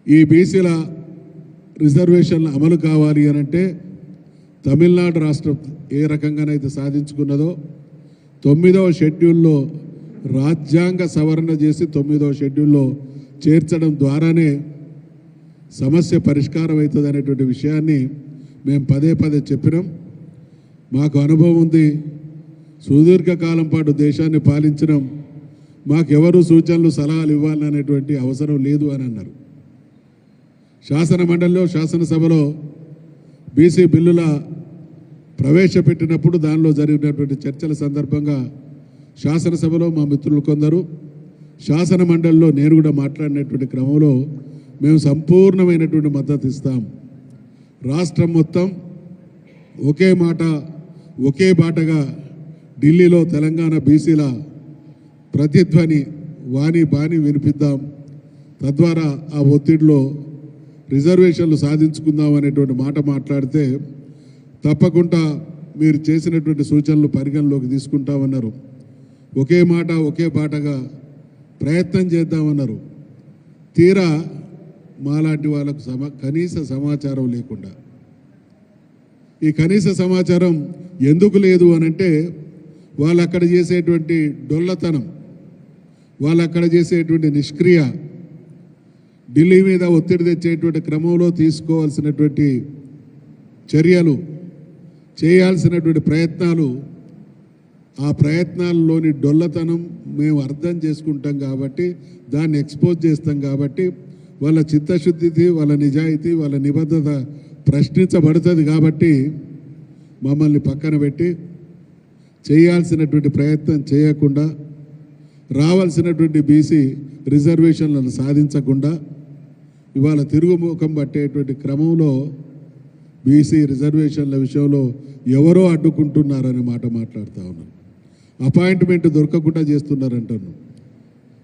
ఈ బీసీల రిజర్వేషన్లు అమలు కావాలి అని అంటే తమిళనాడు రాష్ట్రం ఏ రకంగానైతే సాధించుకున్నదో 9వ షెడ్యూల్లో రాజ్యాంగ సవరణ చేసి 9వ షెడ్యూల్లో చేర్చడం ద్వారానే సమస్య పరిష్కారం అవుతుంది అనేటువంటి విషయాన్ని మేము పదే పదే చెప్పినాం. మాకు అనుభవం ఉంది, సుదీర్ఘకాలం పాటు దేశాన్ని పాలించడం, మాకెవరు సూచనలు సలహాలు ఇవ్వాలనేటువంటి అవసరం లేదు అని అన్నారు. శాసన మండలిలో శాసనసభలో బీసీ బిల్లుల ప్రవేశపెట్టినప్పుడు దానిలో జరిగినటువంటి చర్చల సందర్భంగా శాసనసభలో మా మిత్రులు కొందరు, శాసన మండలిలో నేను కూడా మాట్లాడినటువంటి క్రమంలో మేము సంపూర్ణమైనటువంటి మద్దతు ఇస్తాం. రాష్ట్రం మొత్తం ఒకే మాట ఒకే బాటగా ఢిల్లీలో తెలంగాణ బీసీల ప్రతిధ్వని వాణి బాణి వినిపిద్దాం, తద్వారా ఆ ఒత్తిడిలో రిజర్వేషన్లు సాధించుకుందాం అనేటువంటి మాట మాట్లాడితే తప్పకుండా మీరు చేసినటువంటి సూచనలు పరిగణలోకి తీసుకుంటామన్నారు. ఒకే మాట ఒకే బాటగా ప్రయత్నం చేద్దామన్నారు. తీరా మాలాంటి వాళ్ళకు కనీస సమాచారం లేకుండా, ఈ కనీస సమాచారం ఎందుకు లేదు అనంటే వాళ్ళు అక్కడ చేసేటువంటి డొల్లతనం, వాళ్ళు అక్కడ చేసేటువంటి నిష్క్రియ, ఢిల్లీ మీద ఒత్తిడి తెచ్చేటువంటి క్రమంలో తీసుకోవాల్సినటువంటి చర్యలు, చేయాల్సినటువంటి ప్రయత్నాలు, ఆ ప్రయత్నాల్లోని డొల్లతనం మేము అర్థం చేసుకుంటాం కాబట్టి, దాన్ని ఎక్స్పోజ్ చేస్తాం కాబట్టి, వాళ్ళ చిత్తశుద్ధి, వాళ్ళ నిజాయితీ, వాళ్ళ నిబద్ధత ప్రశ్నించబడుతుంది కాబట్టి మమ్మల్ని పక్కన పెట్టి చేయాల్సినటువంటి ప్రయత్నం చేయకుండా, రావాల్సినటువంటి బీసీ రిజర్వేషన్లను సాధించకుండా ఇవాళ తిరుగుముఖం పట్టేటువంటి క్రమంలో బీసీ రిజర్వేషన్ల విషయంలో ఎవరో అడ్డుకుంటున్నారనే మాట మాట్లాడుతూ ఉన్నాను. అపాయింట్మెంట్ దొరకకుండా చేస్తున్నారంటాను.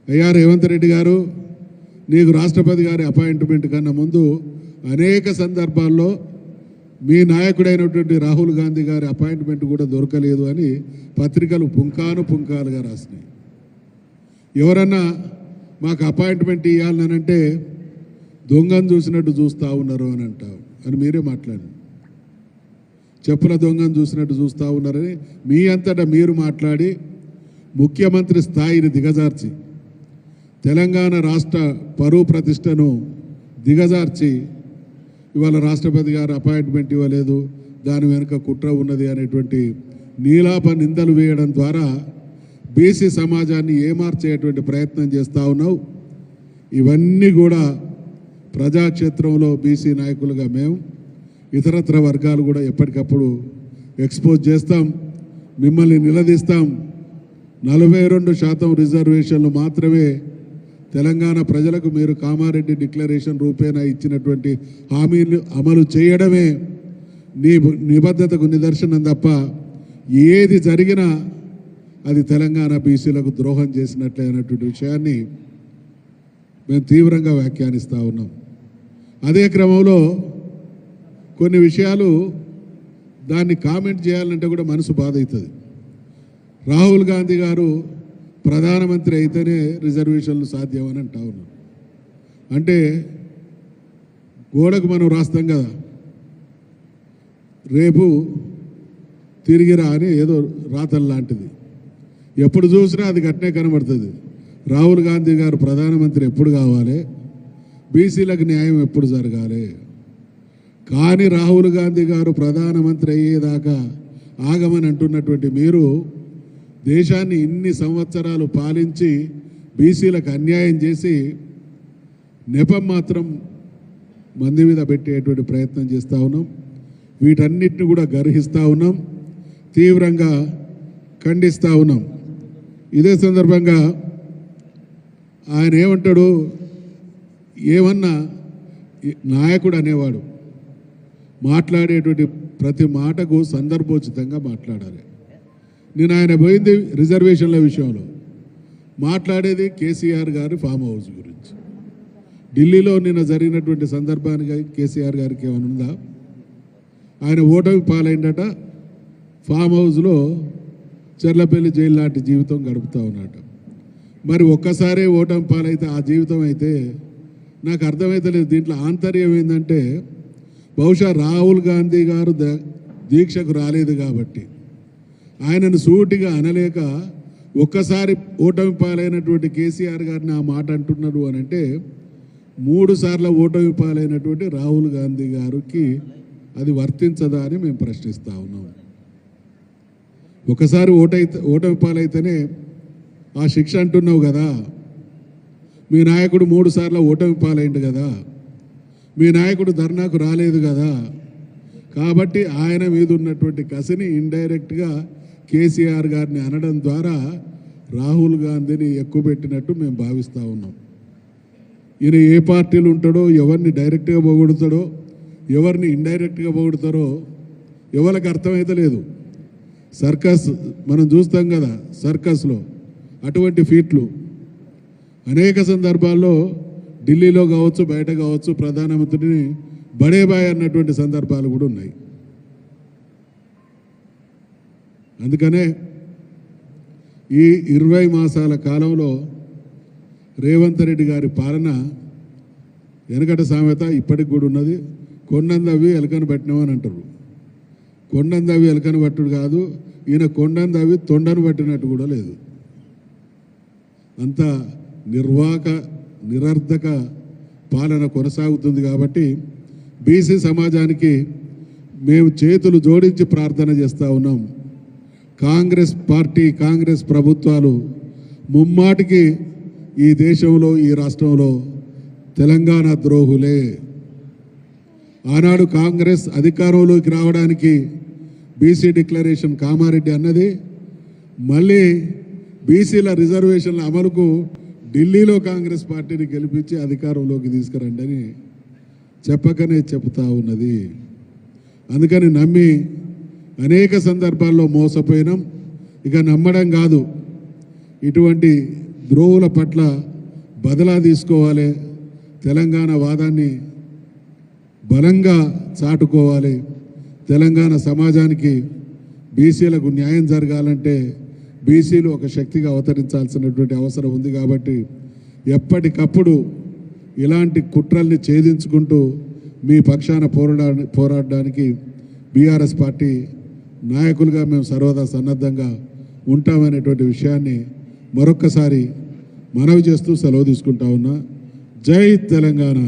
అయ్యా రేవంత్ రెడ్డి గారు, నీకు రాష్ట్రపతి గారి అపాయింట్మెంట్ కన్నా ముందు అనేక సందర్భాల్లో మీ నాయకుడైనటువంటి రాహుల్ గాంధీ గారి అపాయింట్మెంట్ కూడా దొరకలేదు అని పత్రికలు పుంకాలుగా రాసినాయి. ఎవరన్నా మాకు అపాయింట్మెంట్ ఇవ్వాలనంటే దొంగను చూసినట్టు చూస్తూ ఉన్నారు అని అంటావు అని మీరే మాట్లాడి, చెప్పుల దొంగను చూసినట్టు చూస్తూ ఉన్నారని మీ అంతటా మీరు మాట్లాడి ముఖ్యమంత్రి స్థాయిని దిగజార్చి, తెలంగాణ రాష్ట్ర పరువు ప్రతిష్టను దిగజార్చి ఇవాళ రాష్ట్రపతి గారు అపాయింట్మెంట్ ఇవ్వలేదు, దాని వెనుక కుట్ర ఉన్నది అనేటువంటి నీలాప నిందలు వేయడం ద్వారా బీసీ సమాజాన్ని ఏమార్చేటువంటి ప్రయత్నం చేస్తూ ఉన్నావు. ఇవన్నీ కూడా ప్రజాక్షేత్రంలో బీసీ నాయకులుగా మేము, ఇతరత్ర వర్గాలు కూడా ఎప్పటికప్పుడు ఎక్స్పోజ్ చేస్తాం, మిమ్మల్ని నిలదీస్తాం. 42% రిజర్వేషన్లు మాత్రమే తెలంగాణ ప్రజలకు మీరు కామారెడ్డి డిక్లరేషన్ రూపేణా ఇచ్చినటువంటి హామీలు అమలు చేయడమే నీ నిబద్ధతకు నిదర్శనం తప్ప ఏది జరిగినా అది తెలంగాణ బీసీలకు ద్రోహం చేసినట్లే అనేటువంటి విషయాన్ని మేము తీవ్రంగా వ్యాఖ్యానిస్తూ ఉన్నాం. అదే క్రమంలో కొన్ని విషయాలు దాన్ని కామెంట్ చేయాలంటే కూడా మనసు బాధ అవుతుంది. రాహుల్ గాంధీ గారు ప్రధానమంత్రి అయితేనే రిజర్వేషన్లు సాధ్యమని అంటా ఉన్నాం. అంటే గోడకు మనం రాస్తాం కదా, రేపు తిరిగిరా అని ఏదో రాతలు లాంటిది, ఎప్పుడు చూసినా అది గట్నే కనబడుతుంది. రాహుల్ గాంధీ గారు ప్రధానమంత్రి ఎప్పుడు కావాలి, బీసీలకు న్యాయం ఎప్పుడు జరగాలి. కానీ రాహుల్ గాంధీ గారు ప్రధానమంత్రి అయ్యేదాకా ఆగమని అంటున్నటువంటి మీరు దేశాన్ని ఇన్ని సంవత్సరాలు పాలించి బీసీలకు అన్యాయం చేసి నెపం మాత్రం మంది మీద పెట్టేటువంటి ప్రయత్నం చేస్తూ ఉన్నాం. వీటన్నిటిని కూడా గర్హిస్తూ ఉన్నాం, తీవ్రంగా ఖండిస్తూ ఉన్నాం. ఇదే సందర్భంగా ఆయన ఏమంటాడు, ఏమన్నా నాయకుడు అనేవాడు మాట్లాడేటువంటి ప్రతి మాటకు సందర్భోచితంగా మాట్లాడాలి. నేను ఆయన పోయింది రిజర్వేషన్ల విషయంలో, మాట్లాడేది కేసీఆర్ గారి ఫామ్ హౌస్ గురించి. ఢిల్లీలో నిన్న జరిగినటువంటి సందర్భానికి కేసీఆర్ గారికి ఏమైనా ఉందా? ఆయన ఓటమి పాలైందట, ఫామ్ హౌస్లో చెర్లపల్లి జైలు లాంటి జీవితం గడుపుతూ ఉన్నాడు. మరి ఒక్కసారే ఓటమి పాలైతే ఆ జీవితం అయితే నాకు అర్థమైతలేదు. దీంట్లో ఆంతర్యం ఏంటంటే బహుశా రాహుల్ గాంధీ గారు దీక్షకు రాలేదు కాబట్టి ఆయనను సూటిగా అనలేక ఒక్కసారి ఓటమి పాలైనటువంటి కేసీఆర్ గారిని ఆ మాట అంటున్నాడు అని అంటే 3 సార్లు ఓటమి పాలైనటువంటి రాహుల్ గాంధీ గారికి అది వర్తించదా అని మేము ప్రశ్నిస్తూ ఉన్నాం. ఒకసారి ఓటమి పాలైతేనే ఆ శిక్ష అంటున్నావు కదా. మీ నాయకుడు 3 సార్లు ఓటమి పాలైండు కదా. మీ నాయకుడు ధర్నాకు రాలేదు కదా. కాబట్టి ఆయన మీద ఉన్నటువంటి కసిని ఇండైరెక్ట్గా కేసీఆర్ గారిని అనడం ద్వారా రాహుల్ గాంధీని ఎక్కువబెట్టినట్టు మేము భావిస్తూ ఉన్నాం. ఈయన ఏ పార్టీలు ఉంటాడో, ఎవరిని డైరెక్ట్గా పొగుడుతాడో, ఎవరిని ఇండైరెక్ట్గా పొగుడుతారో ఎవరికి అర్థమైతే లేదు. సర్కస్ మనం చూస్తాం కదా, సర్కస్లో అటువంటి ఫీట్లు అనేక సందర్భాల్లో ఢిల్లీలో కావచ్చు, బయట కావచ్చు, ప్రధానమంత్రిని బడేబాయ్ అన్నటువంటి సందర్భాలు కూడా ఉన్నాయి. అందుకనే ఈ 20 మాసాల కాలంలో రేవంత్ రెడ్డి గారి పాలన వెనకట సామెత ఇప్పటికి కూడా ఉన్నది. కొండందవి ఎలకను పట్టినామని అంటారు. కొండందవి ఎలకను పట్టుడు కాదు, ఈయన కొండందవి తొండను పట్టినట్టు కూడా లేదు. అంత నిరర్ధక పాలన కొనసాగుతుంది. కాబట్టి బీసీ సమాజానికి మేము చేతులు జోడించి ప్రార్థన చేస్తూ ఉన్నాం. కాంగ్రెస్ పార్టీ, కాంగ్రెస్ ప్రభుత్వాలు ముమ్మాటికి ఈ దేశంలో, ఈ రాష్ట్రంలో తెలంగాణ ద్రోహులే. ఆనాడు కాంగ్రెస్ అధికారంలోకి రావడానికి బీసీ డిక్లరేషన్ కామారెడ్డి అన్నది, మళ్ళీ బీసీల రిజర్వేషన్ల అమలుకు ఢిల్లీలో కాంగ్రెస్ పార్టీని గెలిపించి అధికారంలోకి తీసుకురండి అని చెప్పకనే చెప్తా ఉన్నది. అందుకని నమ్మి అనేక సందర్భాల్లో మోసపోయినాం. ఇక నమ్మడం కాదు, ఇటువంటి ద్రోహుల పట్ల బదలా తీసుకోవాలి. తెలంగాణ వాదాన్ని బలంగా చాటుకోవాలి. తెలంగాణ సమాజానికి బీసీలకు న్యాయం జరగాలంటే బీసీలు ఒక శక్తిగా అవతరించాల్సినటువంటి అవసరం ఉంది. కాబట్టి ఎప్పటికప్పుడు ఇలాంటి కుట్రల్ని ఛేదించుకుంటూ మీ పక్షాన పోరాడడానికి బీఆర్ఎస్ పార్టీ నాయకులుగా మేము సర్వదా సన్నద్ధంగా ఉంటామనేటువంటి విషయాన్ని మరొక్కసారి మనవి చేస్తూ సెలవు తీసుకుంటా ఉన్నా. జై తెలంగాణ.